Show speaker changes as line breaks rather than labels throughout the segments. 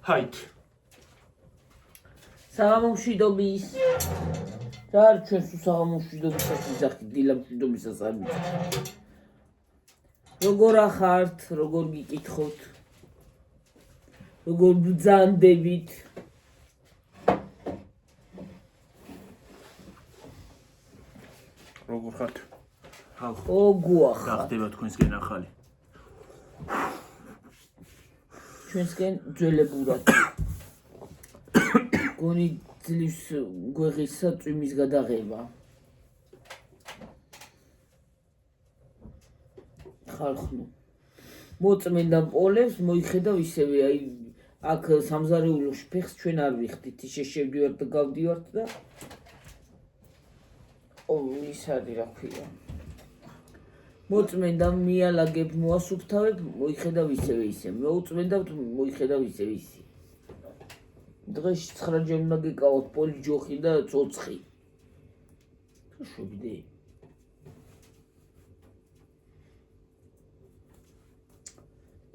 Haid.
საღამომშვიდობის. რა არის ჩვენს საღამომშვიდობისას ვიზახი დილამშვიდობისას არ ვიცი. როგორ ახართ, როგორ გიკითხოთ, როგორ ბრძანდებით.
როგორ ხართ?
ო გუახარ.
გახდება თქვენსკენ ახალი.
ჩვენსკენ ძველებურად. გონი ძლის გვეღისა წვიმის გადაღება. ხალხო. მოწმენდა პოლებს მოიხედავ ისევე აი აქ სამზარეულოში ფეხს ჩვენ არ ვიხდით, ისე შევდივართ და გავდივართ და ის არის რა ქვია. მოწმენდა მიალაგებ მოასუფთავებ მოიხედავ ისევე ისე. მოუწმენდავთ მოიხედავ ისევე ისე. დღეში 9 ჯერ უნდა გეკავოთ პოლი ჯოხი და ცოცხი. თუ შევიდე.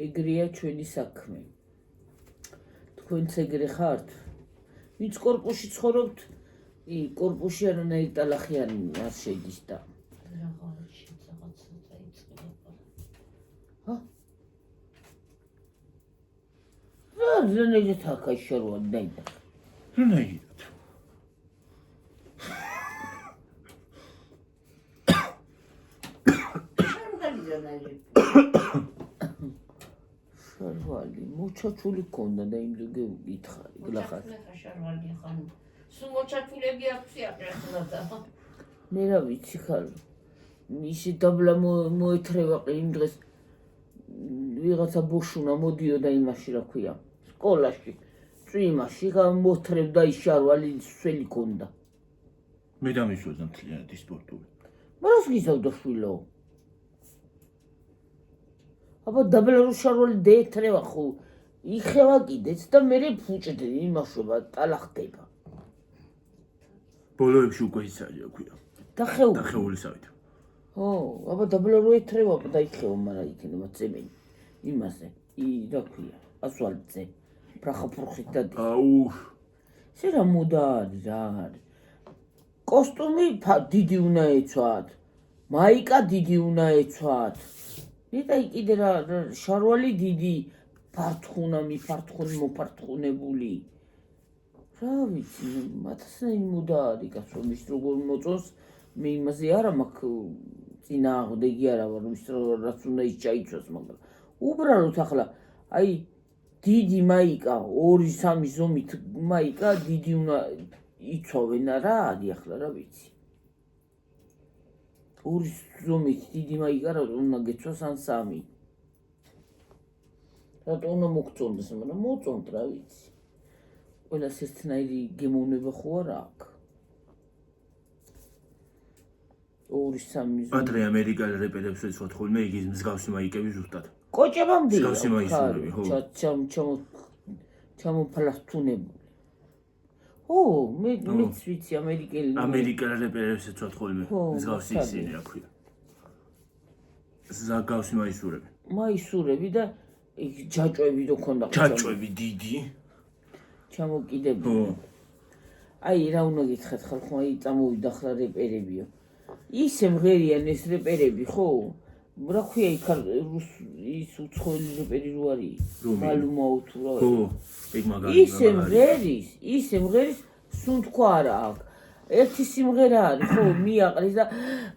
ეგრეა ჩვენი საქმე. თქვენც ეგრე ხართ? ვინც კორპუსში ცხოვრობთ, კორპუსში არანაირი ტალახი არ შედის და. ზენეზე თაკა შორვად დაიდა.
რანაირად?
შარვალი მოჩაჩული ქონდა და იმ გითხარი გლახარ.
შარვალი ხან სულ მოჩაჩულები აქვს ახლა და
მე რა ვიცი ხარ. ისი დაბლა მოეთრევა იმ დღეს ვიღაცა ბოშუნა მოდიოდა იმაში რა ქვია. სკოლაში წვიმაში მოთრევდა ის შარვალი სველი ქონდა.
მე დამისვაზა მთლიანად სპორტული.
მას გიზავდა შვილო. აბა დაბლა შარვალი დაეთრევა ხო იხევა კიდეც და მე ფუჭდი იმაშობა ტალახდება.
ბოლოებში უკვე ისაა ქვია. დახეულისავით.
ო, აბა დაბლა რო ეთრევა და იხევა, მაგრამ იქნება წემენი. იმაზე, რა ქვია, ასვალტზე. ფრახაფრუხით დადი.
აუ.
შე რა მოდა არის, რა არის. კოსტუმი დიდი უნდა ეცვათ. მაიკა დიდი უნდა ეცვათ. ნეტა კიდე რა შარვალი დიდი ფართხუნა მიფართხუნი მოფართხუნებული. რა ვიცი, მათსნაირი მოდა არის კაცო, მის როგორ მოწონს მე იმაზე არა მაქვს წინააღმდეგი არა ვარ, ის რაც უნდა ის ჩაიცვას, მაგრამ უბრალოდ ახლა აი დიდი მაიკა 2-3 ზომით მაიკა დიდი უნდა იცვავენ რა არის ახლა რა ვიცი. 2 ზომით დიდი მაიკა რა უნდა გეცვას ან 3. რატო უნდა მოგწონდეს, მაგრამ მოწონთ რა ვიცი. ყველას ერთნაირი გემოვნება ხო არა აქვს. 2-3 ზომით.
ადრე ამერიკელ რეპერებს ეცვათ ხოლმე იგის მსგავსი მაიკები ზუსტად.
კოჭებამდე
მსგავსი მაისურები, ხო.
ჩამოფლართუნებული. ო, მეც ვიცი
ამერიკელ რეპერებს ეცვათ ხოლმე მსგავსი ისინი რა ქვია. მსგავსი მაისურები.
მაისურები და ჯაჭვები რო ქონდა.
ჯაჭვები დიდი.
ჩამოკიდებული. აი რა უნდა გითხრათ ხალხო, აი წამოვიდა ახლა რეპერებიო. ისე მღერიან ეს რეპერები, ხო? რა ქვია იქ ის უცხოელი რეპერი რო არის? მალუმაო თუ რა.
ხო, ეგ მაგარი.
ისე მღერის სუნთქვა არა აქვს. ერთი სიმღერა არის, ხო, მიაყრის და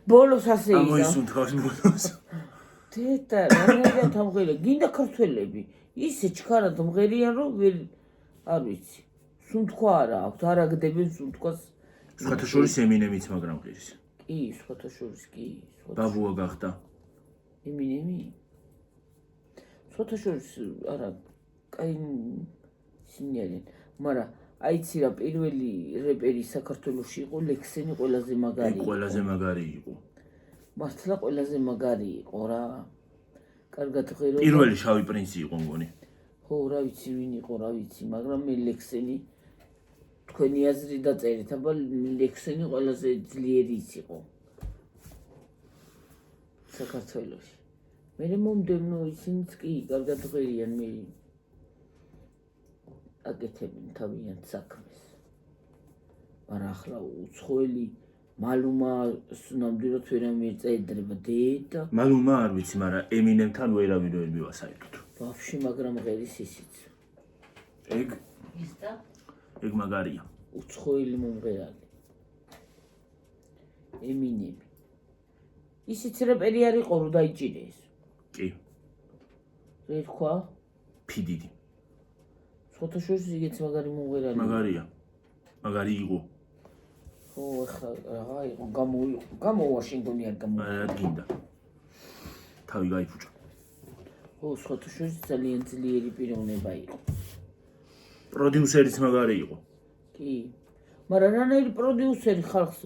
ბოლოს ასე ისა.
ამოისუნთქავს ბოლოს.
თეთა, რა თამღერია, გინდა ქართველები. ისე ჩქარად მღერიან რომ ვერ არ ვიცი. სუნთქვა არა აქვს, არ აგდებენ სუნთქვას.
სხვათა შორის ემინემიც მაგრამ ღირის.
კი, სხვათა შორის კი.
ბაბუა გახდა.
ემინემი? სხვათა შორის არა, კაი ისინი არიან, მაგრამ აიცი რა პირველი რეპერი საქართველოში იყო ლექსენი ყველაზე მაგარი.
ყველაზე მაგარი იყო.
მართლა ყველაზე მაგარი იყო რა. კარგად ღერო.
პირველი შავი პრინცი იყო მგონი.
ხო, რა ვიცი ვინ იყო, რა ვიცი, მაგრამ მე ლექსენი თქვენი აზრი დაწერეთ, აბა ლექსენი ყველაზე ძლიერი იყო. საქართველოში. მე მომდევნო ისინიც კი კარგად ღერიან მე. აკეთებენ თავიანთ საქმეს. მაგრამ ახლა უცხოელი მალუმას ნამდვილად ვერ ამერწედრება დედა.
მალუმა არ ვიცი, მაგრამ ემინემთან ვერავინ ვერ მივასაერთოთ.
ბავში, მაგრამ ღერის ისიც.
ეგ
ის და
ეგ მაგარია.
უცხოელი მომღერალი. ემინემი. ისიც რეპერი არ იყო, რომ დაიჭირეს.
კი,
რა თქვა?
ფიდიდი.
სხვათა შორის იგიც მაგარი მომღერალი.
მაგარია. მაგარი იყო.
ო, ახლა რა იყო, გამოვა შინგონი არ გამოვა.
რა გინდა. თავი გაიფუჭა.
ო, სხვათა შორის ძალიან ძლიერი პიროვნება იყო.
პროდიუსერიც მაგარი იყო.
კი. მაგრამ რანაირი პროდიუსერი ხალხს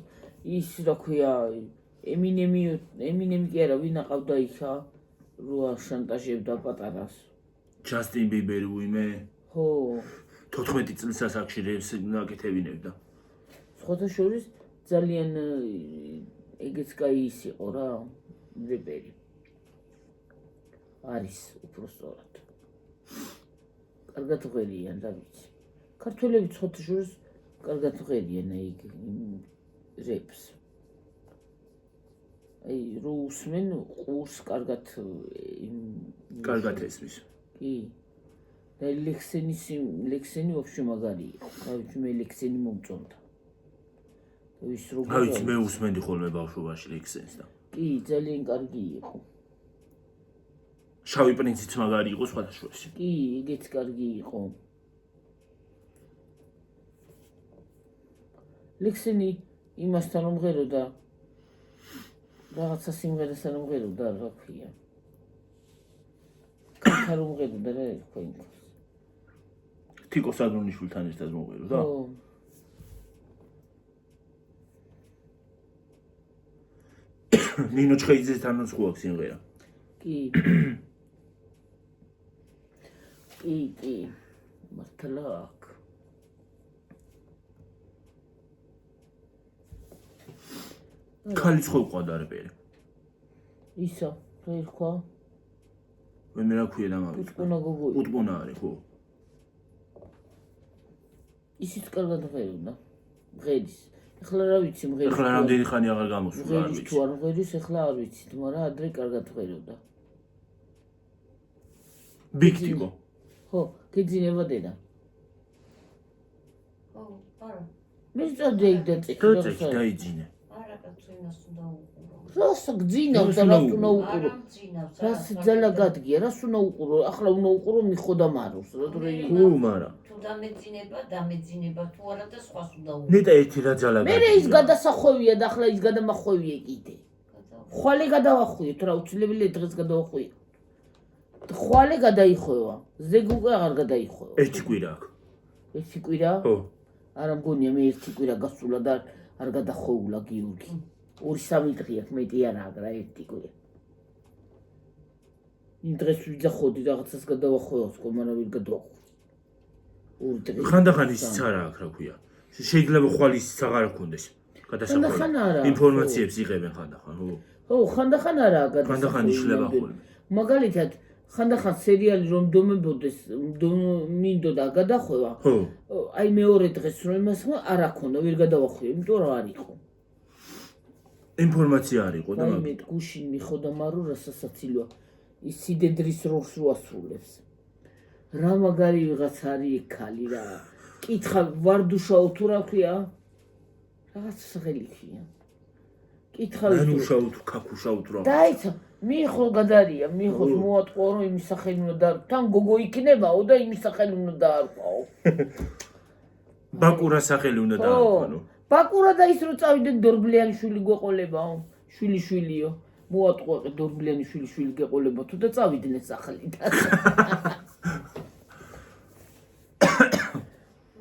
ის რა ქვია, ემინემი კი არა, ვინ აყავდა იქა, როა შანტაჟებდა პატარას.
ჯასტინ ბიბერი უიმე
ხო,
14 წლის ასაკში აკეთებინებდა.
სხვათა შორის ძალიან ეგეც კაი ის იყო რა, რეპერი. არის უფრო სწორად. კარგად ღერიან და ვიცი. ქართველები სხვათა შორის კარგად ღერიან ეგ რეპს. აი, რო უსმენ ყურს კარგად
ესმის.
კი. და ლექსენი ვაფშე მაგარი იყო. რა ვიცი, მე ლექსენი მომწონდა. და ვის რო
რა ვიცი, მე უსმენდი ხოლმე ბავშვობაში ლექსენს და.
კი, ძალიან კარგი იყო.
შავი პრინციც მაგარი იყო სხვათა შორის.
კი, ეგეც კარგი იყო. ლექსენი იმასთან მომღეროდა რაღაცა სიმღერასთან მომღეროდა, რა ქვია. კანთარ მომღეროდა რა თქვა იმ დროს.
თიკო სადრონიშვილთან ერთად მომღეროდა?
ხო.
ნინო ჩხეიძესთან სხვა სიმღერა.
კი. კი. მართლა აქ.
ქალის ხო ყოდა რეპერი.
ისა, რა თქვა?
მე რა ქვია დამავიწყდა.
პუტკუნა გოგოი.
პუტკუნა არის ხო?
ისიც კარგად ღეროდა. ღერის. ეხლა რა ვიცი მღერის.
ეხლა რამდენი ხანი აღარ გამოსულა, არ
ღერის
ვიცი.
თუ არ ღერის, ეხლა არ ვიცით, მაგრამ ადრე კარგად ღეროდა.
ბიგტიკო.
ხო, გიძინება დედა.
ხო, არა.
მე წადე იქ დაწიკე.
დაწიკე დაიძინე.
არა კაცინას უნდა უყურო.
რას გძინავს და რას უნდა უყურო?
არა მძინავს.
რას ძალა გადგია, რას უნდა უყურო? ახლა უნდა უყურო მიხოდა მაროს, რა თქმა უნდა.
უ, მარა.
თუ დამეძინება, თუ არა და სხვას უნდა უყურო.
ნეტა ერთი რა ძალა
მე ის გადასახვევია და ახლა ის გადამახვევია კიდე. ხვალე გადავახვიეთ რა, უცილებელი დღეს გადავახვიეთ. ხვალე გადაიხვევა. ზეგ უკვე აღარ გადაიხვევა.
ერთი კვირა აქვს.
ერთი კვირა?
ხო.
არა მგონია მე ერთი კვირა გასულა და არ გადახვეულა გიორგი. 2-3 დღეა, მეტი არა, რა ერთი კვირა. იმ დღეს ვიძახოდი რაღაცას გადავახვევას, მაგრამ ვერ გადავახვევ. ორი დღე.
ხანდახან ისიც არა აქვს, რა ქვია. შეიძლება ხვალ ისიც აღარ გქონდეს.
ხანდახან არა.
ინფორმაციებს იღებენ ხანდახან, ხო?
ხო, ხანდახან არაა გადასახვევი.
ხანდახან იშლება ხოლმე.
მაგალითად, ხანდახან სერიალი რომ დომებოდეს, მინდოდა გადახვევა.
ხო.
აი მეორე დღეს რომ იმას არ აქონდა, ვერ გადავახვევი, იმიტომ რომ არ იყო.
ინფორმაცია არ იყო და
მე გუშინ მიხოდა მარო რასასაცილოა. ის სიდედრის როლს უასრულებს. რა მაგარი ვიღაც არის ეგ ქალი რა. კითხა ვარდუშაო თუ რა ქვია? რაღაც სახელი ქვია. კითხა
ნანუშაო თუ ქაქუშაო თუ რა.
დაიცა, მიხო გადარია, მიხოს მოატყო რომ იმის სახელი უნდა და თან გოგო იქნებაო და იმის სახელი უნდა დაარქვაო.
ბაკურა სახელი უნდა დაარქვანო.
ბაკურა და ის რო წავიდნენ დორბლიანი შვილი გვეყოლებაო, შვილიშვილიო. მოატყო დორბლიანი შვილიშვილი გეყოლება თუ და წავიდნენ სახლიდან.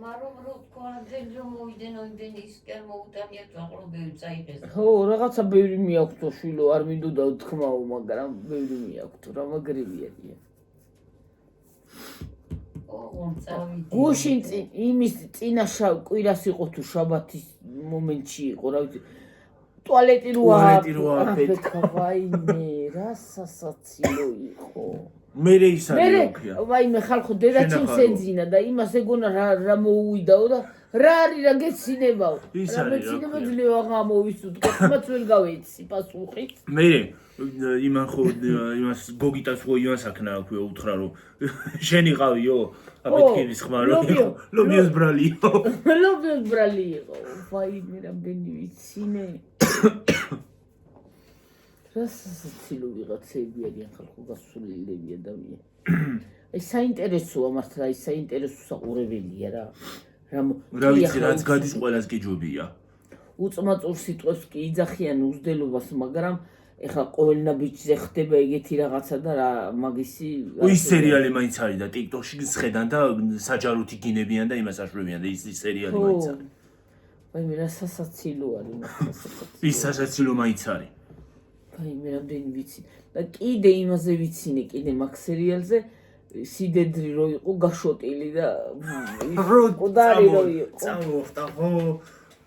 მაგრამ რო თქვა რომ მოვიდნენ ოიმდენი ისკენ მოუტანია ძაღლობები წაიღეს.
ხო, რაღაცა ბევრი მიაქვთო შვილო, არ მინდოდა უთქმაო, მაგრამ ბევრი მიაქვთო, რა მაგრებია. გუშინ იმის წინა კვირას იყო თუ შაბათის მომენტში იყო, რა ვიცი. ტუალეტი რო აფეთქა, ვაიმე, რა სასაცილო იყო.
მე ის არის ოქია.
ვაიმე ხალხო დედაჩემს ეძინა და იმას ეგონა რა მოუვიდაო და რა არის რა გეცინებაო.
ის
რა
არის, რა
მეცინება
ქვია.
ძლევა გამოვისუთ, კაცმაც ვერ გავეცი პასუხით.
მე იმან ხო იმას გოგიტას ხო იმას აქნა აქვე უთხრა რომ შენი ყავიო აბეთქირის ხმა რომ ლობიოს ბრალიო.
ლობიოს ბრალი იყო. ვაიმე რამდენი ვიცინე. რასაცილო ვიღაცები არიან ხალხო გასულელები ადამიანი. აი საინტერესოა მართლა აი საინტერესო საყურებელია რა.
რა ვიცი რაც გადის ყველას გიჯობია.
უწმაწურ სიტყვებს კი იძახიან უზდელობას, მაგრამ ეხლა ყოველნა ბიჭზე ხდება ეგეთი რაღაცა და რა მაგისი
ის სერიალი მაინც არის და TikTok-ში ხედან და საჯაროთი გინებიან და იმას აშვებიან და ის სერიალი მაინც არის.
ვაიმე რა სასაცილო არის მართლა სასაცილო.
ის სასაცილო მაინც არის.
ვაიმე რამდენი ვიცი და კიდე იმაზე ვიცინე კიდე მაგ სერიალზე სიდედრი რო იყო გაშოტილი და კუდარი რო იყო.
წამოხტა ხო?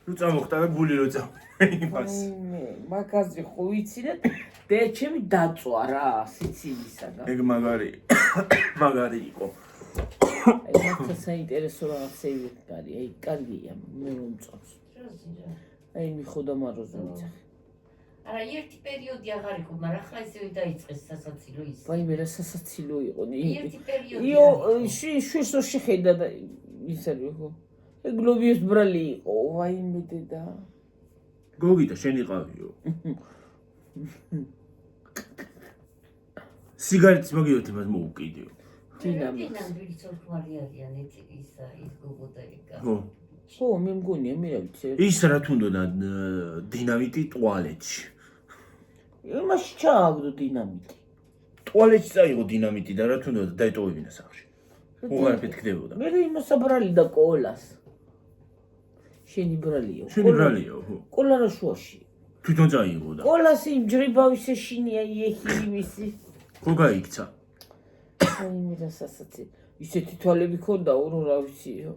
ნუ წამოხტა და გული რო წამო. იმას.
მაგაზე ხო ვიცინე და ჩემი დაწვა რა სიცილისა და.
ეგ მაგარი იყო.
აი მართლა საინტერესო რაღაცები არის. აი კარგია მე მომწონს. აი მიხოდა მაროზე ვიცახე.
არა ერთი პერიოდი აღარ იყო, მაგრამ ახლა ისევ დაიწყეს სასაცილო ის.
ვაიმე რა სასაცილო იყო.
ერთი პერიოდი.
შვიდსო შეხედა და ის არის ხო. ეგ ლობიოს ბრალი იყო. ვაიმე დედა.
გოგიტა შენი ყავიო. სიგარეტის მოგიოთ იმას მოუკიდეო.
დინამიტი ცოლქმარი არიან ისა ის გოგო და ეკა.
ხო მე მგონია მე რა ვიცი.
ის რა თუნდოდა დინამიტი ტუალეტში.
იმაში ჩააგდო დინამიტი.
ტუალეტში წაიღო დინამიტი და რა თუნდოდა დაეტოვებინა სახში. უღარ ფეთქდებოდა.
მე იმას აბრალი და კოლას. შენი ბრალიო.
შენი ბრალიო, ხო.
კოლა რა შუაში.
თვითონ წაიღო და.
კოლას იმ ჯრიბავის ეშინია იეხი იმისი.
ხო გაიქცა.
აი რა სასაცი. ისეთი თვალები ქონდაო რომ რა ვიციო.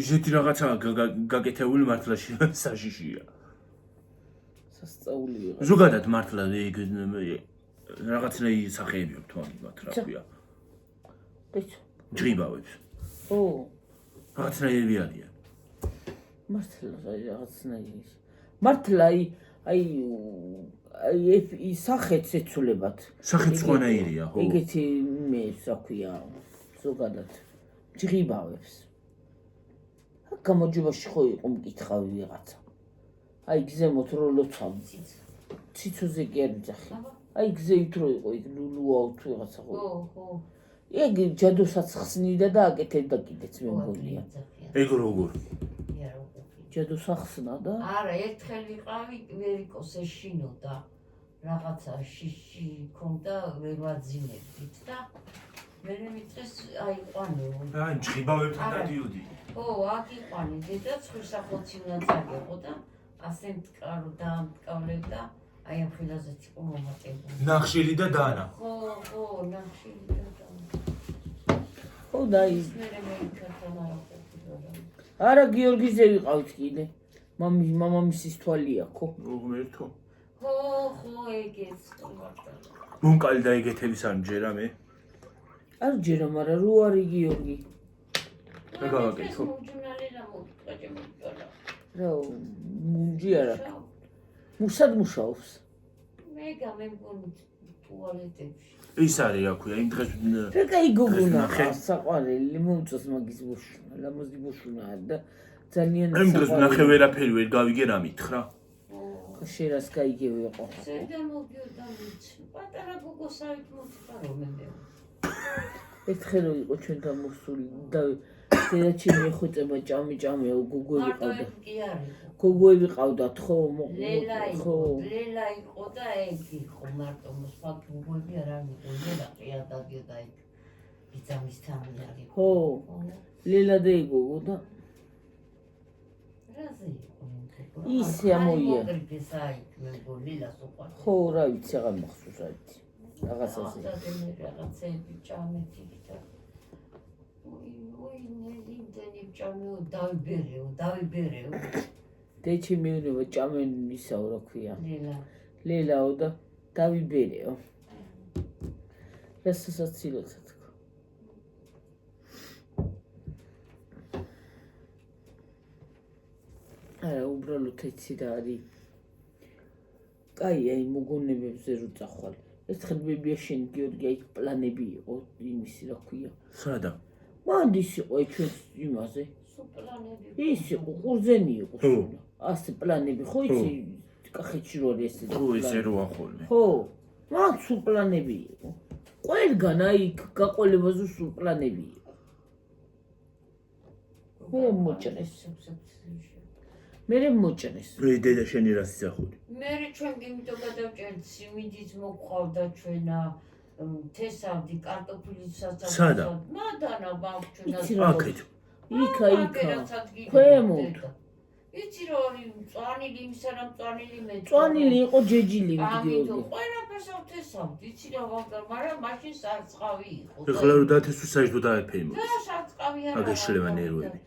ისეთი რაღაცა გაკეთებული მართლა საშიშია.
სასწაული იყო.
ზოგადად მართლა ეგ რაღაცნაირი სახეები აქვს თვალებად რა ქვია.
ბეჭო.
ჯრიბავებს.
ო.
რაღაცნაირი არიან.
მართლა რაღაცნაირი. მართლა აი სახეც ეცულებათ.
სახეც სხვანაირია, ხო?
ეგეთი მე საქვია ზოგადად ჯრიბავებს. გამოჯობაში ხო იყო მკითხავი ვიღაცა. აი გზემოთ რო ლოცავ. ციცოზე კი არ მძახი. აი გზeit რო იყო იქ ლულუაო თუ ვიღაცა ხო.
ხო.
ეგ ჯადოსაც ხსნიდა და აკეთებდა კიდეც მე მგონია.
ეგ როგორ?
ჯადოს ახსნა და
არა ერთხელ ვიყავი ვერიკოს ეშინოდა რაღაცა შიში ქონდა ვერ ვაძინებდით და მე მიწეს აიყვანე.
აი ჯრიბავებთან დადიოდი.
ხო, აქ იყვანი დედაც ხვირსახოცი უნდა წაგეყო და ასე მტკარო დაამტკავლებდა აი ამ ხილაზეც იყო მომატებული.
ნახშირი და დანა.
ხო, ნახშირი და დანა.
ხო და
ის მე მეიქათან არა ყოფილა.
არა გიორგიზე ვიყავით კიდე. მამამისის თვალია ხო?
მოგმერთო.
ხო, ეგეც ყურდა.
მონკალი დაიგეთების არ მჯერა მე.
არ ჯერა, მაგრამ რო არის გიორგი.
რა გავაკეთო?
რა მუნჯი არა. მუსად მუშაობს.
მე გამემგონი ტუალეტებში.
ის არის რა ქვია, იმ დღეს
რა კაი გოგონა საყვარელი მომწონს მაგის ბოშუნა, ლამაზი ბოშუნა და ძალიან
იმ დღეს ნახე ვერაფერი ვერ გავიგე რა მითხრა.
შერას გაიგევი იყო.
ზედა მოგიოდა ვიცი. პატარა გოგოსავით მოწდა რომელი.
ერთხელ რო იყო ჩვენთან მოსული და დედაჩემი ეხვეწება ჭამეო გოგოები ყავდა.
კი არის.
გოგოები ყავდათ ხო?
ლელა იყო და ეგ იყო მარტო სხვა გოგოები არ იყო. ლელა ყია დადიოდა ეგ. ბიძამის თამი არის.
ხო. ლელა და ეგო და
რაზე იყო?
ისე ამოია. ხო რა ვიცი აღარ მახსოვს რა ვიცი. რაღაცაზე.
რაღაცები ჭამეთი და იმდენი ჭამეო დავიბერეო.
დეჩი მეუნება ჭამენ ისაო რა ქვია.
ლელა.
ლელაო და დავიბერეო. რასაცილოც თქვა. არა, უბრალოდ ეცი რა არის. კაი, აი მოგონებებზე რო წახვალ. ერთხელ ბებია შენ გიორგი აი პლანები იყო იმისი რა ქვია.
სადა?
მანდის იყო აი ჩვენ იმაზე.
სუპლანები.
ის იყო ყურძენი იყო სულა. ასე პლანები ხო იცი კახეთში რო არის ესე.
ხო ესე როა ხოლმე.
ხო. მან სულ პლანები იყო. ყველგან აი გაყოლებაზე სულ პლანები იყო. მე მოჭრეს. მე მოჭრეს.
მე დედა შენი რას ისახული?
მე ჩვენ გიმიტო გადავჭერთ სიმინდის მოყავდა ჩვენა თესავდი კარტოფილის საცავი.
სადა?
მადანა ბავშვნა.
აქეთ.
იქა. ქვემოთ.
იცი რომ მწვანილი იმისა რა მწვანილი მე.
მწვანილი იყო ჯეჯილი
ამიტომ
გიორგი.
ყველაფერს ავთესავდი. იცი რა ვაგარ, მაგრამ მაშინ სარწყავი იყო.
ეხლა რომ დათესვი საერთოდ დაეფე იმას.
და სარწყავი არა.
აგერ შეიძლება ნერვები.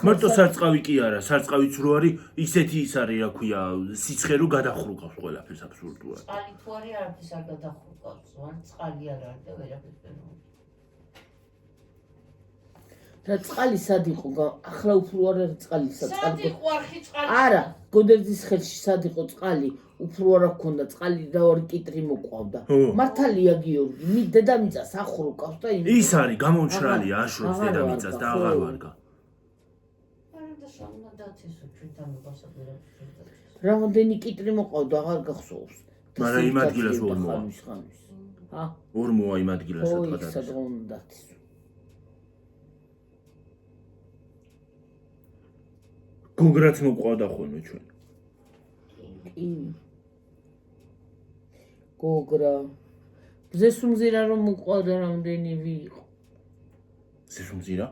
მარტო სარწყავი კი არა, სარწყავიც რო არის, ისეთი ის არის, რა ქვია, სიცხე რო გადახრუკავს ყველაფერს აბსურდულად.
წყალი თუ არის არაფერს არ გადახრუკავს, ან წყალი არ არის და ვერაფერს ვერ მოვა.
რა წყალი სად იყო? ახლა უფრო არ არის წყალი
სად
საწყალი.
იყო არხი წყალი?
არა, გოდერძის ხელში სად იყო წყალი? უფრო არ აქვს წყალი და ორი კიტრი მოყვავდა. მართალია გიორგი, მი დედამიწას ახრუკავს და იმ
ის არის გამომჩრალია აშრობს დედამიწას და აღარ ვარგა.
არა და სამნა დათესო ჩვენთან ვასაბერებს.
რამდენი კიტრი მოყვავდა აღარ გახსოვს.
მაგრამ იმ ადგილას ვერ მოვა.
ჰა?
ვერ მოვა იმ ადგილას
ო,
თქვა
იქ
და.
სადღაც უნდა დათესო.
გოგრაც მოყვავდა ხოლმე ჩვენ.
კი. გოგრა. ზესუმზირა რომ მოყვავდა რამდენი ვიყო.
ზესუმზირა?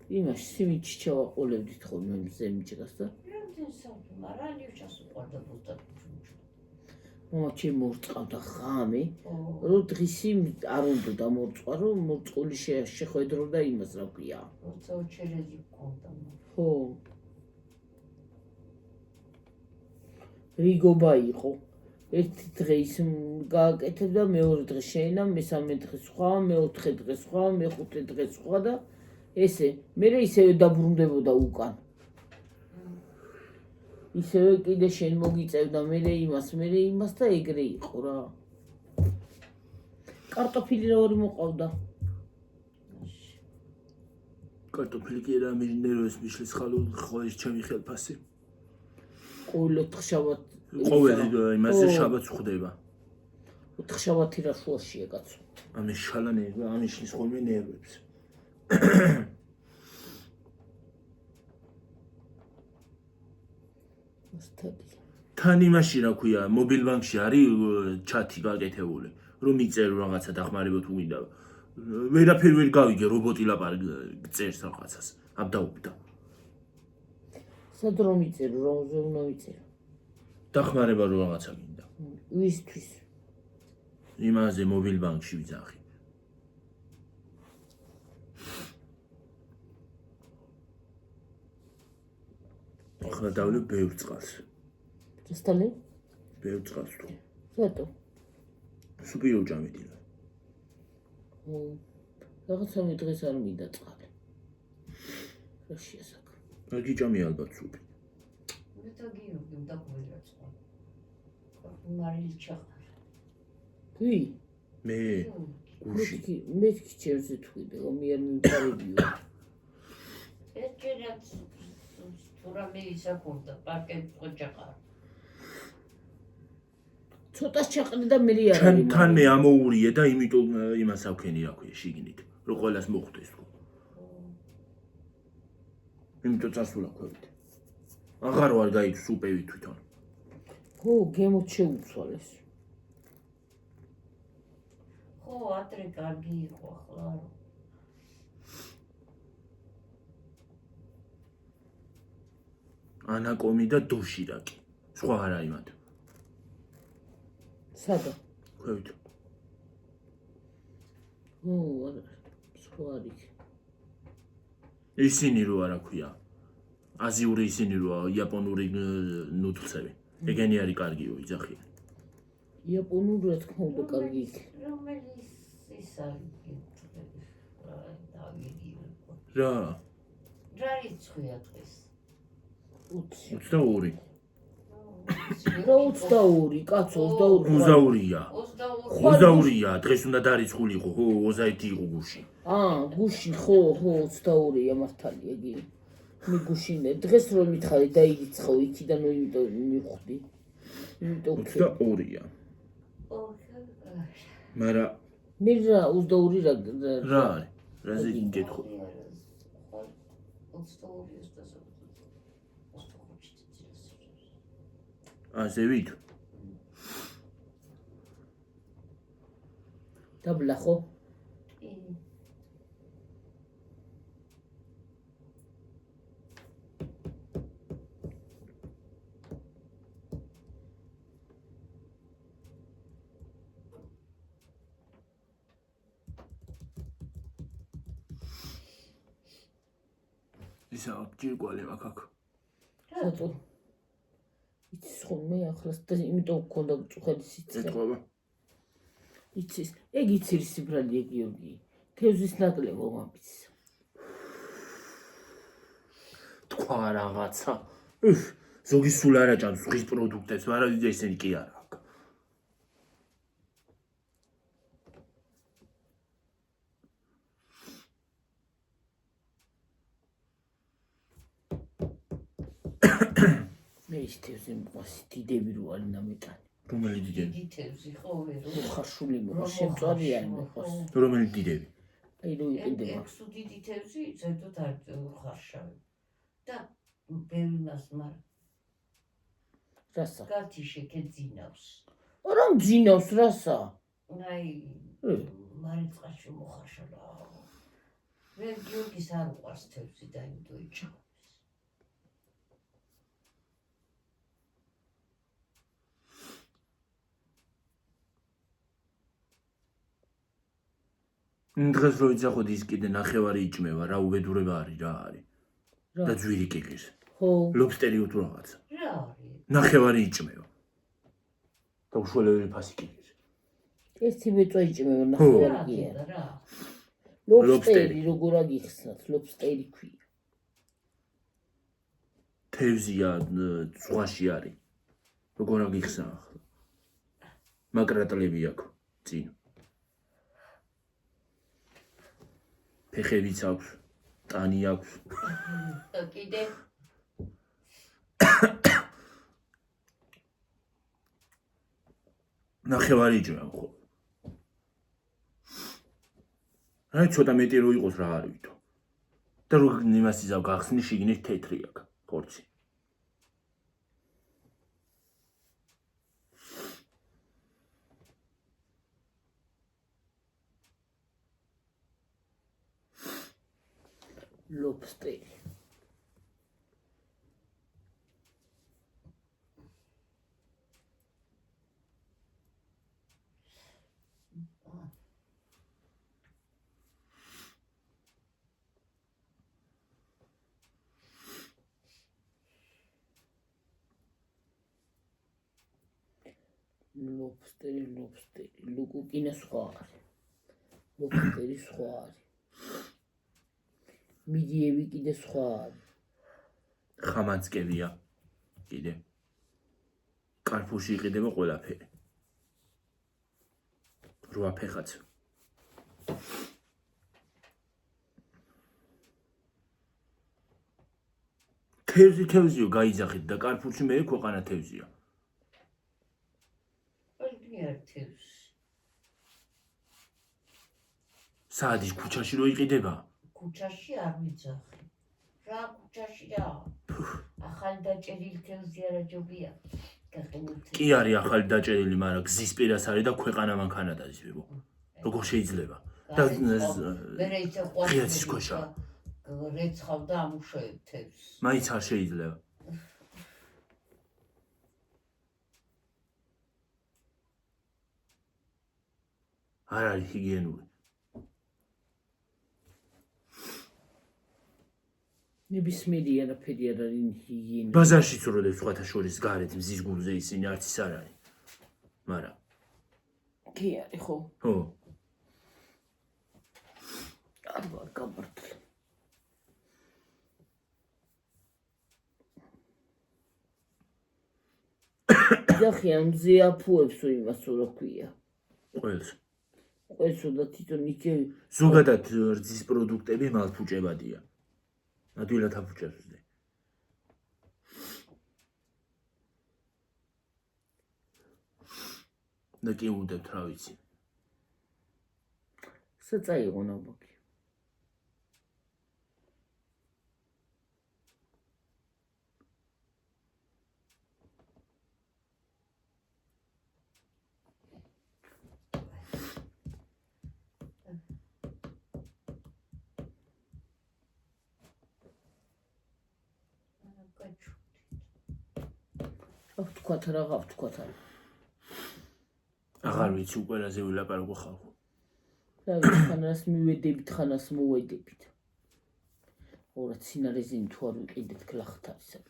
იმაში სიმიჩი ჩავაყოლებდით ხოლმე მზემჭრას და
რამდენ საათი, მაგრამ ნიუჩას უყარდა ბუსტად ჩუმჩუ.
მამა ჩემ მორწყავდა ღამე, რომ დღისი არ უნდა დამორწყარო, მორწყული შეხედრო და იმას რა ქვია.
როცა უჩერეზი გქონდა.
ხო. რიგობა იყო. ერთი დღე ის გააკეთებდა, მეორე დღე შეენა, მესამე დღე სხვა, მეოთხე დღე სხვა, მეხუთე დღე სხვა და ესე, მე ისევე დაბრუნდებოდა უკან. ისევე კიდე შენ მოგიწევდა მე იმას და ეგრე იყო რა. კარტოფილი რა ორი მოყავდა.
კარტოფილი კი რა ნერვებს მიშლის ხოლმე ჩემი ხელფასი.
ყოველ ოთხშაბათ
ყოველი იმაზე შაბათს ხვდება.
ოთხშაბათი რა შუაშია კაცო.
ამის შალანი ამიშლის ხოლმე ნერვებს. თან იმაში რა ქვია, მობილ ბანკში არის ჩათი გაკეთებული, რომ მიწერო რაღაცა დახმარება თუ მინდა. ვერაფერი ვერ გავიგე, რობოტი წერს რაღაცას. ამ დაუკვდა.
სად რომ მიწერო, რომზე უნდა მიწერო?
დახმარება რო რაღაცა მინდა.
ვისთვის?
იმაზე მობილ ბანკში ვიძახი. ახლა დავლებ ბევრ წყალს.
დასტალე?
ბევრ წყალს თუ.
რატო?
სუპირო ჭამედინა.
რაღაცა მე დღეს არ მინდა წყალი. რა შეასაკ?
გიჭამი ალბათ სუპი.
მე და გიორგი დაგვერა წყალი. მარილი ჩახარ.
ვი?
მე გუში.
მე ჩემზე თქვი რომ მე არ მივყარებიო.
ეჭერაც თურამე ისაკურდა პარკებს ყოჭაყარ.
ცოტა ჩაყრი და მე არ არის.
თან მე ამოურიე და იმიტომ იმას ავქენი რა ქვია შიგნით, რომ ყველას მოხვდეს თქო. იმიტომ წასულა ხვევით. აღარ ვარ გაიქ სუპევი თვითონ.
ხო, გემოთ შეუცვალეს.
ხო, ადრე კარგი იყო ახლა.
ანაკომი და დოშირაკი. სხვა არ არის მათ.
სადა?
ხვევით.
ო, არა. სხვა არის.
ისინი რო არა ქვია. აზიური ისინი რო იაპონური ნუთხსები. ეგენი არის კარგიო, იძახიან.
იაპონური რა თქმა უნდა კარგი იქნება.
რომელიც ისა დავიგიო.
რა?
რა რიცხვია დღეს?
20.
22.
რა 22, კაცო 22.
22-ია.
22.
22-ია, დღეს უნდა დარიცხულიყო, ხო, 21 იყო გუში.
გუში ხო 22-ია მართალია გი. მე გუშინე დღეს რომ მითხარი დაირიცხო იქიდან იმიტომ მივხვდი. იმიტომ
22-ია. მაგრამ
მე რა 22 რა
რა არის? რაზე გითხო?
22
ასე ვით?
დაბლა ხო?
ისა ჯირკვალი მაქვს აქ.
საწო. იცის ხოლმე ახლას და იმიტომ გქონდა წუხედი სიცხე.
ეთქობა.
იცის. ეგ იცის სიფრალია გიორგი. თევზის ნაკლებო მამის.
თქვა რაღაცა. ზოგი სულ არ აჭამს ხის პროდუქტებს, მაგრამ ესენი კი არა აქ.
მე ის თევზი მყავს დიდები რო არის ნამეტანი.
რომელი დიდები?
დიდი თევზი ხო ვერო.
ხარშული მოგა შემწვარი არ მიყავს.
რომელი დიდები?
აი რო იყიდება.
ეგ სულ დიდი თევზი ზედოთ არ ხარშავი. და ბევრი მას მაგრამ
რასა?
გათიშე კეძინავს.
რომ ძინავს რასა?
აი მარიწყაში მოხარშალა. მე გიორგის არ უყვარს თევზი და იმიტომ იჭამს.
დღეს რო იცახოთ ის კიდე ნახევარი იჭმევა, რა უბედურება არის, რა არის. და ძვირი კიყის.
ხო.
ლობსტერი თუ რაღაცა.
რა არის?
ნახევარი იჭმევა. და უშველებელი ფასი კიყის.
ეს თიბეწვა იჭმევა ნახევარი კი არა.
რა?
ლობსტერი როგორ აგიხსნათ? ლობსტერი ქვია.
თევზია ზღვაში არის. როგორ აგიხსნა ახლა? მაკრატლები აქვს წინ. ფეხებიც აქვს, ტანი აქვს.
კიდე
ნახევარი იჭმევა ხო. აი ცოტა მეტი რო იყოს რა არ ვითო. და რო იმას იზავ გახსნი შიგნით თეთრი აქვს ხორცი.
ლობსტერი. ლობსტერი. ლუკუკინა სხვა არის. ლობსტერი სხვა არის. მიდიევი კიდე სხვა არის.
ხამანწკევია კიდე. კარფუში იყიდება ყველაფერი. რვა ფეხაც. თევზიო გაიძახით და კარფურში მე ქვეყანა თევზია.
თევზი.
საადის ქუჩაში რო იყიდება?
ქუჩაში არ ვიძახი. რა ქუჩაში რა? ახალი დაჭერილი თევზი არა ჯობია.
კი არის ახალი დაჭერილი, მაგრამ გზის პირას არის და ქვეყანა მანქანად არის ვებო. როგორ შეიძლება? და
მე იცი
ღიაცის ქვეშა.
რეცხავ და ამუშავებ თევზს.
მაინც არ შეიძლება. არ არის ჰიგიენური.
ნებისმიერი არაფერი არ არის ჰიგიენური.
ბაზარშიც როდესაც სხვათა შორის გარეთ მზის გულზე ისინი არც ის არ არის. მაგრამ
კი არის ხო?
ხო.
არ ვარ გამართლე. ძახი ამ ზეაფუებს თუ იმას რა ქვია.
ყველს.
ყველსო და თვითონ იქე
ზოგადად რძის პროდუქტები მალფუჭებადია. ადვილად აფუჭებს რძე. და კი უნდებთ რა ვიცი.
საწაიღო ნაბოქი. ვთქვათ რა ვთქვათ არა.
აღარ ვიცი უკველაზე ვილაპარაკო ხალხო.
და ხანას მივედებით, ხანას მოვედებით. ორა ცინარეზინი თუ არ ვიყიდეთ გლახთარისაკ.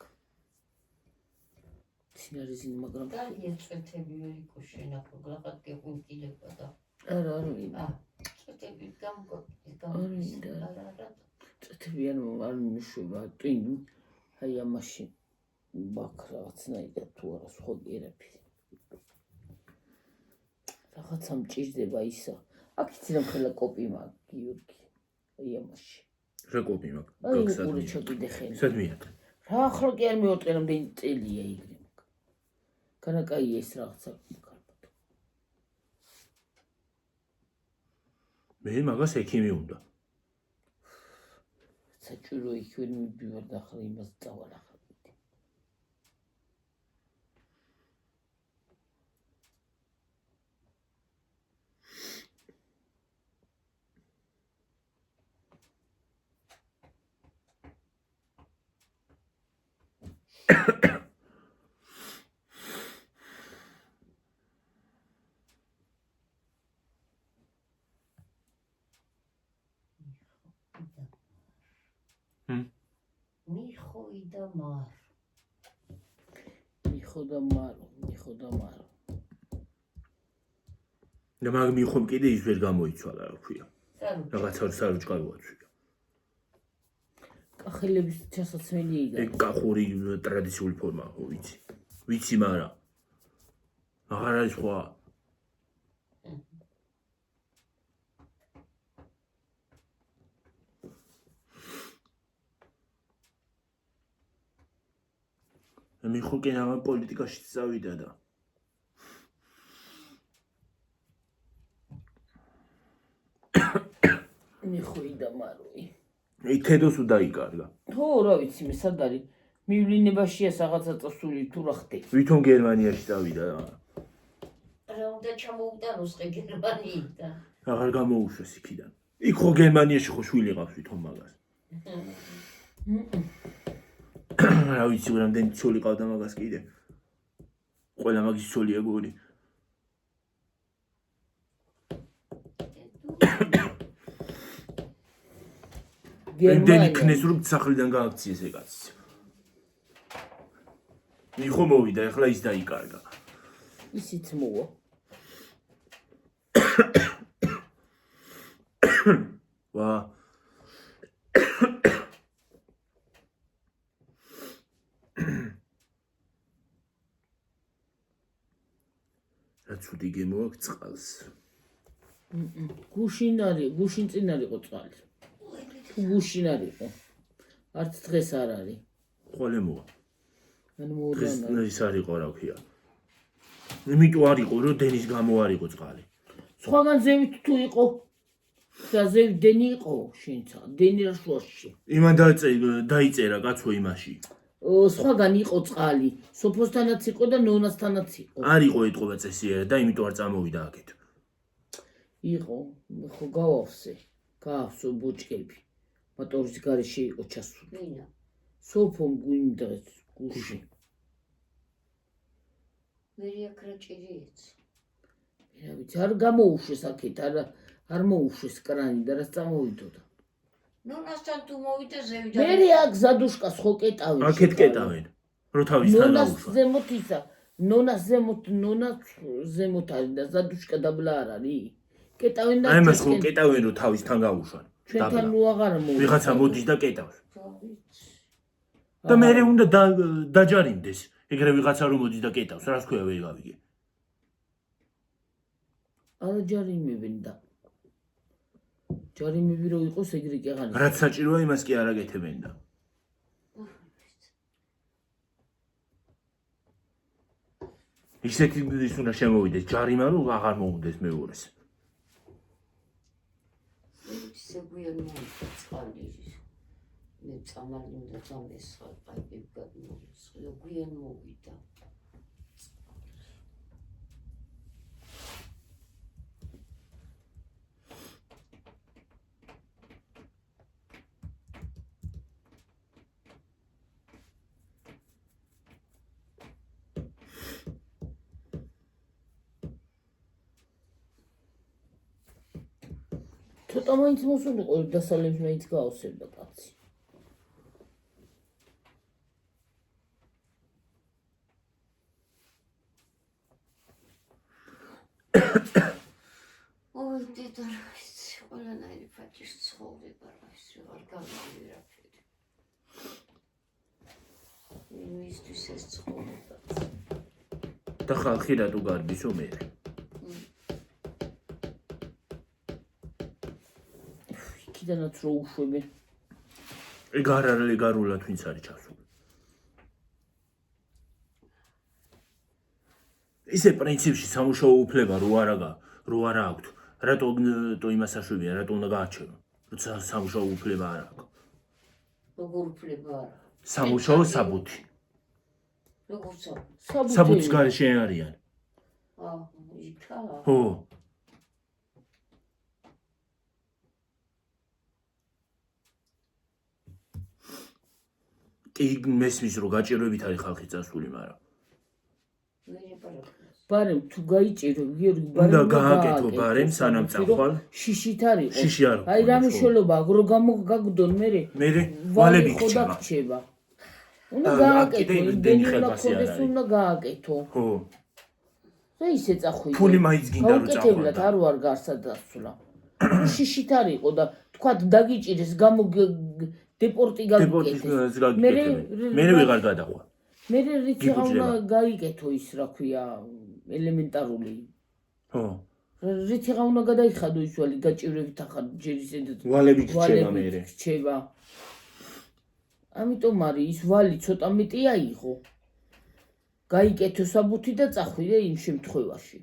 ცინარეზინი მაგრამ
და ეწეთები ვერ იყო შენახო გლახად გეყუნკილება და
არა არ მინდა.
წეთები გამგოთი
არა. წეთებიან არ მიშვება ტვინ აი ამაში ბაქ რაღაცნაირად თუ არა სხვა ერაფი. რაღაცა მჭირდება ისა. აქ იცი რომ ხელა კოპი მაგ გიორგი. აი ამაში.
რა კოპი მაგ
აი
გაგსად.
უყურე ჩაკიდე ხელი.
სადმიათ.
რა ახლა კი არ მივატყე რამდენი წელია იგრე მაგ. განაკაია ეს რაღაცა კარგად.
მე მაგას ექიმი უნდა.
საჭირო იქ ვერ მივდივარ და ახლა იმას წავალ ახლა.
მიხოი და მარ.
მიხო და მარო.
და მაგ მიხომ კიდე ის ვერ გამოიცვალა რა ქვია. რაღაცა საერთოდ
კახელების ჩასაცმელი იგა.
ეგ კახური ტრადიციული ფორმაა, ხო ვიცი. ვიცი, მაგრამ აღარ არის სხვა. მიხო კი ამ პოლიტიკაში წავიდა და
მიხოი და მაროი.
აი თედოს დაიკარგა.
ხო, რა ვიცი მე სად არის? მივლინებაშია რაღაცა წასული თუ რა ხდება.
ვითომ გერმანიაში წავიდა და
რა უნდა ჩამოუტანოს ხე გერმანიიდან.
აღარ გამოუშვეს იქიდან. იქ ხო გერმანიაში ხო შვილი ყავს ვითომ მაგას. რა ვიცი რამდენი ცოლი ყავდა მაგას კიდე. ყველა მაგის ცოლია გონი. იმდენი ქნეს რომ სახლიდან გააქციეს ეგაც. მიხო მოვიდა, ეხლა ის დაიკარგა.
ისიც მოვა.
ვა. რა ცუდი გემოაქ წყალს.
გუშინ არის, გუშინ წინ არისო წყალი. გუშინ არისო. არც დღეს არ არის.
ხოლე მოვა.
ანუ
დღეს
მოდანა.
ის არისო რა ქვია. იმიტომ არისო რომ დენის გამო არისო წყალი.
სხვაგან ზევით თუ იყო და ზევით დენი იყო შენცა დენი რა შუაში.
იმან დაიწერა კაცო იმაში.
სხვაგან იყო წყალი. სოფოსთანაც იყო და ნონასთანაც იყო.
არისო ეთყობა წესიერად და იმიტომ არ წამოვიდა აქეთ.
იყო, ხო გავავსე. გაავსო ბოჭკები. მოტორის გარეშე იყო ჩასული.
ვინა?
სოფომ გვინდღეს გუში.
მერია კრაჭირიეც.
რა ვიცი, არ გამოუშვეს აქეთ, არ მოუშვეს კრანი და რაც წამოვიდოდა.
ნონასთან თუ მოვიდა
მერე აქ ზადუშკას ხო კეტავენ.
აქეთ კეტავენ. რო თავისთან
ნონას
აუშვა.
ზემოთ ისა ნონას ზემოთ არის და ზადუშკა დაბლა არ არის? კეტავენ და
აი მას ხო კეტავენ რომ თავისთან გაუშვან.
ჩვენთან რო აღარ მოვა.
ვიღაცა მოდის და კეტავს. და მე უნდა დაჯარიმდეს. ეგრე ვიღაცა რომ მოდის და კეტავს, რას ქვია ვერ გავიგე.
არა ჯარიმებენ და ჯარიმები რო იყოს ეგრე კი აღარ.
რაც საჭიროა იმას კი არ აკეთებენ და. ისეთი ის უნდა შემოვიდეს ჯარიმა რომ აღარ მოუნდეს მეორეს.
ისე გვიან მოვიდა წყალი. მე წამალი უნდა წამესხა, პაიპები გადმოვისხა, გვიან მოვიდა.
ცოტა მაინც მოსულიყო დასავლეთ მაინც გაავსებდა კაცი.
ой დედარა ის ყველანაირი ფაჭის ცხოვრება რა ის ვეღარ გამოვირაფერი. იმისთვის ეს ცხოვრება.
და ხალხი რატო გარბისო მე?
იქიდანაც რო უშვებენ.
ეგ არ არის ლეგალურად ვინც არის ჩასული. ისე პრინციპში სამუშაო უფლება რო არა აქვთ. რატო то იმას აშვებია, რატო უნდა გააჩერონ? როცა სამუშაო უფლება არ აქვს.
როგორ უფლება არა?
სამუშაო საბუთი.
როგორ
საბუთის გარეშე არიან.
იქა.
ხო. კი მესმის რომ გაჭირვებით არის ხალხი წასული, მაგრამ
ბარემ თუ გაიჭირო გიორგი
უნდა გააკეთო ბარემ სანამ წახვალ.
შიშით არის.
შიში არ
აი რა მნიშვნელობა რო გამოგაგდონ მე
ვალები
ხდება. უნდა გააკეთო, იმდენი უნდა ხოდეს უნდა გააკეთო.
ხო.
და ისე წახვიდე.
ფული მაინც გინდა რომ
გაუკეთებლად არ ვარ გარსად დასვლა. შიშით არისო და თქვათ დაგიჭირეს გამო დეპორტი გაგიკეთეს.
მე ვეღარ გადახვა.
მე რითი უნდა გაიკეთო ის რა ქვია ელემენტარული.
ხო.
რითი უნდა გადაიხადო ის ვალი გაჭირვებით ახლა ჯერ ისედაც
ვალები რჩება მე.
რჩება. ამიტომ არის ის ვალი ცოტა მეტი აიღო. გაიკეთო საბუთი და წახვიდე იმ შემთხვევაში.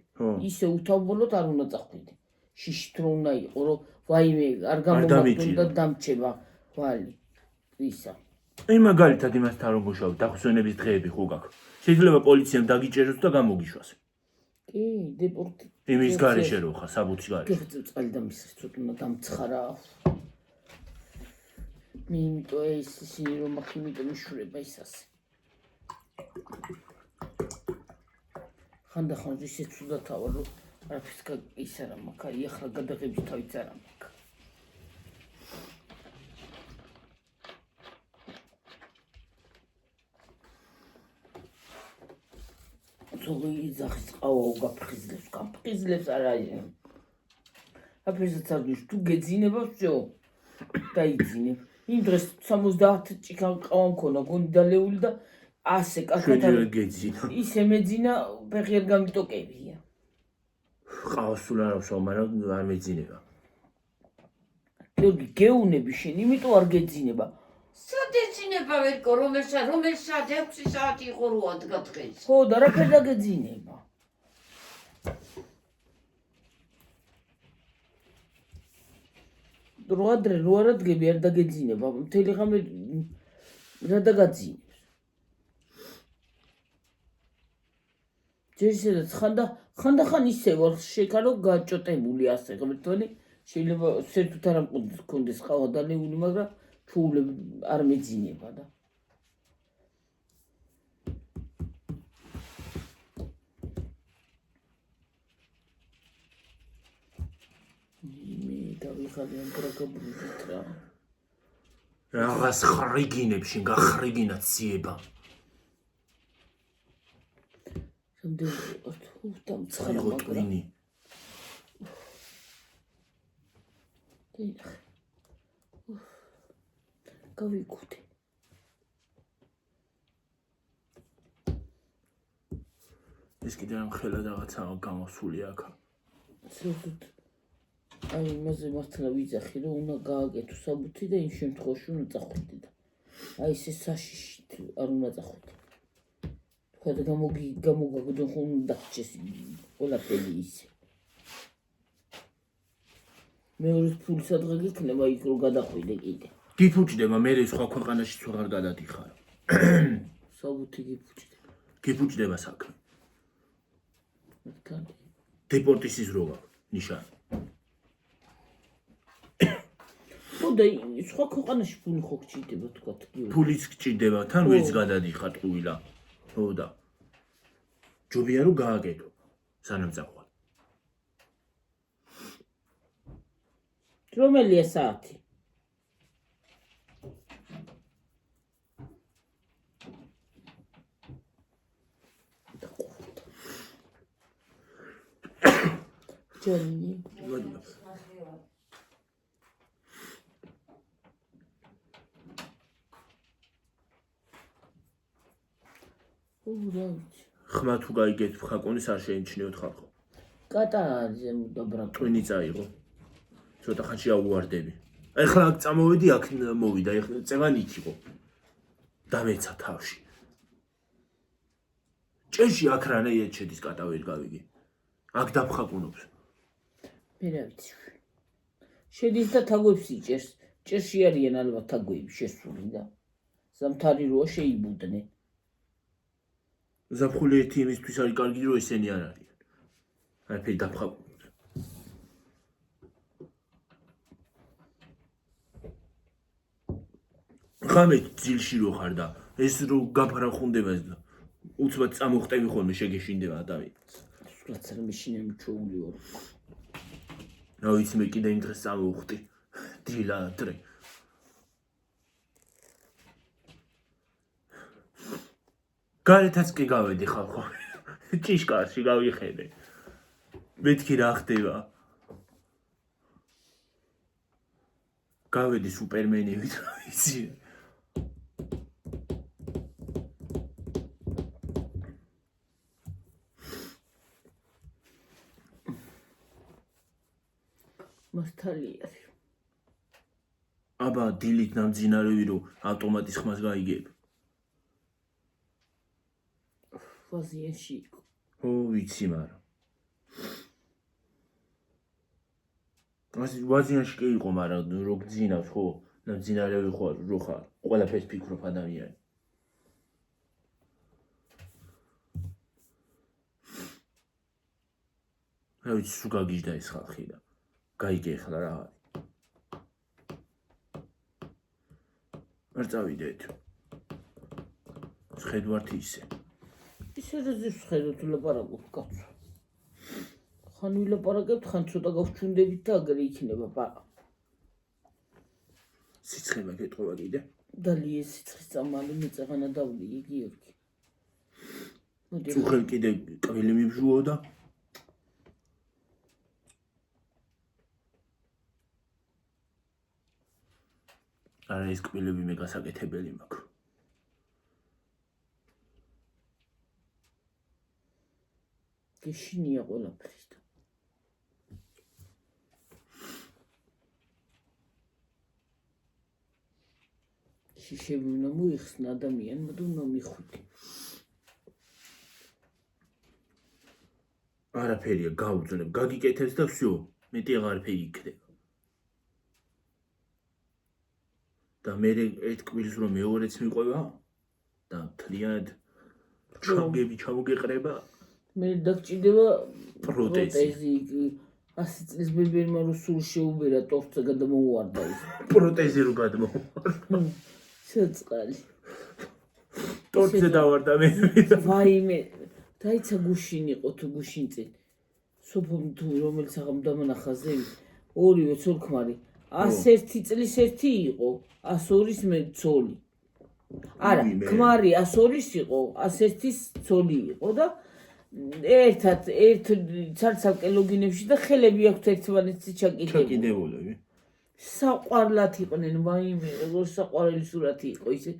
ისე უთავბოლოდ არ უნდა წახვიდე. შიშით რო უნდა იყო რომ ვაიმე არ გამომაგდონ და დამრჩება ვალი. ისა.
აი მაგალითად იმასთან რომ მუშაობ, დახსვენების დღეები ხო გაქვს. შეიძლება პოლიციამ დაგიჭეროს და გამოგიშვას.
კი, დეპორტი.
იმის გარეშე რო ხარ, საბუთის გარეშე.
გიხდე წყალი დამისხეს, ცოტა უნდა დამცხარა. მე იმიტომ ეს ისინი რომ აქ იმიტომ მიშურება ისას. ხანდახან ისე ცუდად თავარ რომ არაფერს ის არა მაქვს, აი ახლა გადაღების თავიც არა მაქვს. ზოგი ძახის ყავა გაფრიზლებს, გაფრიზლებს არ არის. აფერსაც არ გიშ თუ გეძინება всё. დაიძინებ. იმ დროს 70 ჭიქან ყავა მქონა, გონდალეული და 100 კაკათა
გეძინა.
ისე მეძინა, ფეხი არ გამიტოკებია.
ყავს სულ არ ვსვამ, მაგრამ არ მეძინება.
გიორგი, გეუნები შენ, იმიტომ არ გეძინება.
სადეცინება ვერკო, რომელ საათ 6 საათი იყო რო ადგა დღეს.
ხო, და რაფერ დაგეძინება. რო ადრე რო არ ადგები არ დაგეძინება, მთელი ღამე რა დაგაძინებს. ჯერ ისედაც ხანდახან ისე ვარ შეკარო გაჭოტებული ასე ღმერთონი, შეიძლება სერთუთ არ მყონდეს ყავა დალეული, მაგრამ ჩულებ არ მეძინება და მე დავიხადე ამ პროგრამით რა.
რაღაც ხრიგინებს შენ გახრიგინათ ციება.
რამდენი ვიყავ დამცხრა
აიღო
მაგრამ
ტვინი.
დიახ გავიგუთე
ეს კიდე ამ ხელა რაღაცა გამოსული აქ.
ზუსტად აი იმაზე მართლა ვიძახი რომ უნდა გააკეთო საბუთი და იმ შემთხვევაში უნდა წახვიდე და აი ესე საშიშით არ უნდა წახვიდე თქვა და გამოგაგდო ხომ დაგჭეს ყველაფერი ისე მეორე ფული სადღა გიქნება იქ რომ გადახვიდე კიდე
გიფუჭდება მე სხვა ქვეყანაშიც ვეღარ გადადიხარ.
საბუთი გიფუჭდება
გიფუჭდება საქმე.
მართალი
დეპორტის იზროვა ნიშანი.
და სხვა ქვეყანაში ფული ხო გჭირდება თქვა
ფულიც გჭირდება თან ვერც გადადიხარ ტყუილა. ხო და ჯობია რომ გააკეთო სანამ წავალ.
რომელია საათი ჯანი
ხმა თუ გაიგეთ ხაკონის არ შეიმჩნიოთ ხალხო.
კატარზე დაბრა
ტვინი წაიღო. ცოტა ხანში აუვარდები. ეხლა აქ წამოვედი აქ მოვიდა ეხლა წევანი იქ იყო. დამეცა თავში. ჭერში აქ რანაირად შედის კატა ვერ გავიგე. აქ დაფხაკუნობს.
მე რა ვიცი შედის და თაგვებს იჭერს ჭერში არიან ალბათ თაგვები შესული და ზამთარი როა შეიბუდნენ
ზაფხული ერთი იმისთვის არის კარგი რომ ესენი არ არიან. არაფერი დაფხაკუნობს. ხამე ძილში რო ხარ და ეს რო გაფარახუნდება უცბად წამოხტები ხოლმე შეგეშინდება ადამიანს.
სულაც არ მეშინემ ჩოული ვარ
რა ვიცი მე კიდე იმ დღეს წამოვხტი. დილა ადრე. გარეთაც კი გავედი ხალხო. ჭიშკარში გავიხედე. მეთქი რა ხდება. გავედი სუპერმენივით ვიცი.
მართალი არის
აბა დილით ნამძინარევი რომ ავტომატის ხმას გაიგებ.
ვაზიანში იყო
ო ვიცი მაგრამ. ვაზიანში კი იყო მაგრამ რო გძინავს ხო ნამძინარევი ხარ რო ხარ ყველაფერს ფიქრობ ადამიანი. რა ვიცი სულ გაგიჟდა ეს ხალხი და გაიგე ახლა რა არის. არ წავიდეთ. შედვართ ისე.
ისე რა ზუსხეროთ ვლაპარაკობ კაცო ხან ვილაპარაკებთ ხან ცოტა გავჩუნდებით და აგრე იქნება პარა
სიცხება გეტყობა კიდე.
დალი სიცხის წამალი მეწეღანა დავლი გიორგი
წუხელ კიდე კვილი მიბჟუო და არა ეს კბილები მე გასაკეთებელი მაქვს.
გეშინია ყველაფრის და შიშები უნდა მოიხსნა ადამიანმა და უნდა მიხვიდე
არაფერია გავუძნებ გაგიკეთებს და всё მეტი აღარაფერი იქნება. და მე ერთ კბილს რომ მეორეც მიყვება და მთლიანად ჩანგები ჩამოგეყრება.
მე დაგჭირდება
პროტეზი.
100 წლის ბებერმა რო სულ შეუბერა ტორტზე გადამოუვარდა ის
პროტეზი რო გადმოუვარდა.
შეწყალი
ტორტზე დავარდა მე.
ვაიმე დაიცა გუშინ იყო თუ გუშინ წინ სოფომ თუ რომელიც აღამ დამანახაზე ორივე ცოლქმარი 101 წლის ერთი იყო 102-ის მე ცოლი არა ქმარი 102-ის იყო 101-ის ცოლი იყო და ერთ ცალ-ცალკე ლოგინებში და ხელები აქვთ ერთმანეთს ჩაკიდებული.
ჩაკიდებულები.
საყვარლად იყვნენ, ვაიმე, როგორ საყვარელი სურათი იყო ისე.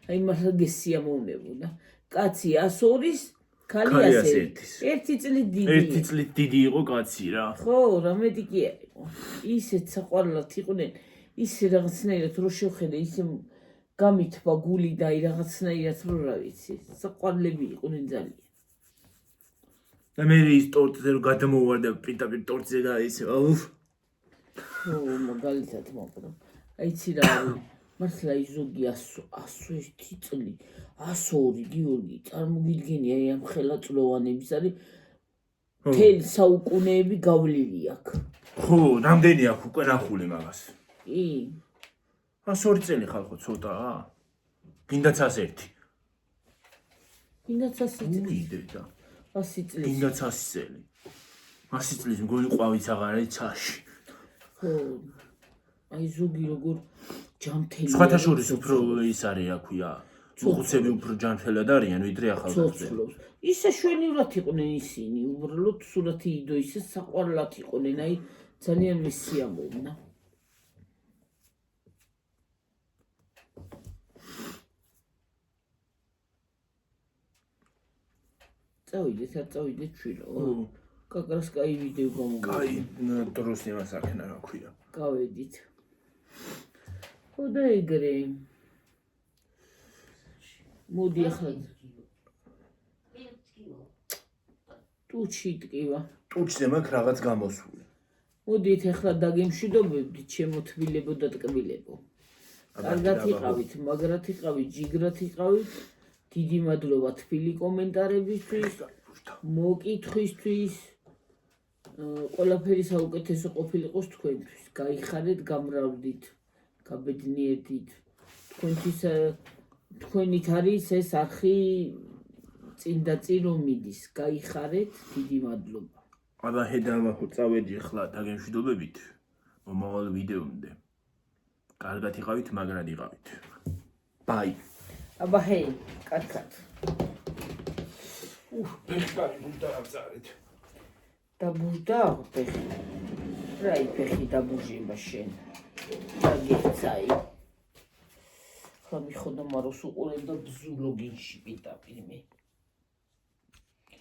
აი მართლა გესიამოვნებოდა. კაცი 102-ის, ქალი
ქალი
101-ის. ერთი წლით დიდი.
ერთი წლით დიდი იყო კაცი რა.
ხო, რამედი კი არ იყო. ისეთ საყვარლად იყვნენ, ისე რაღაცნაირად რო შევხედე, ისე გამithვა გული და აი რაღაცნაირად რო რა ვიცი, საყვარლები იყვნენ ძალიან.
და მე ის ტორტზე რომ გადამოვარდა პირდაპირ ტორტზე და ისე აუф.
ხო, მაგალითად მაგრამ აიცი რა მართლა ის ზოგი 101 წელი 102 გიორგი წარმოგიდგენი აი ამ ხელაწლოვანების არის მთელი საუკუნეები გავლილი აქ
ხო, რამდენი აქვს უკვე ნახული მაგას?
კი
102 წელი ხალხო ცოტაა? გინდაც 101.
გინდაც 100 წელი
უიდე და
100 წელი
გინდაც 100 წელი. 100 წლის მგონი ყვავიც აღარ არის ცაში.
ხო აი ზოგი როგორ ჯანმრთელი
სხვათა შორის უფრო ის არის რა ქვია. უხუცები უფრო ჯანმრთელად არიან ვიდრე ახალგაზრდები.
ცოცხლობს ისე შვენივრად იყვნენ ისინი უბრალოდ სურათი იდო ისე საყვარლად იყვნენ აი ძალიან მესიამოვნა წავიდეთ არ წავიდეთ ჩვენო კაკრას კაი ვიდეო გამოგვა
კაი დროს იმას აქნა რა ქვია.
გავედით ხო და ეგრე მოდი ახლა ტუჩი ტკივა
ტუჩზე მაქვს რაღაც გამოსული.
მოდით ახლა დაგემშვიდობებდით ჩემო თბილებო და ტკბილებო კარგად იყავით მაგრად იყავით ჯიგრად იყავით დიდი მადლობა თბილი კომენტარებისთვის მოკითხვისთვის ყველაფერი საუკეთესო ყოფილიყოს თქვენთვის გაიხარეთ გამრავლდით გაბედნიერდით თქვენით არის ეს არხი წინ და წინ რომ მიდის გაიხარეთ დიდი მადლობა
აბა ჰედამა ხო წავედი ახლა დაგემშვიდობებით მომავალ ვიდეომდე კარგად იყავით მაგრად იყავით ბაი
აბა ჰეი კარგად
ფეხი ბუდა აღწარეთ
დაბუჟდა ფეხი რა ფეხი დაბუჟება შენ დაგეცაი ხა მიხოდა მაროს უყურებ და ბზულოგინში პიტაპირ მე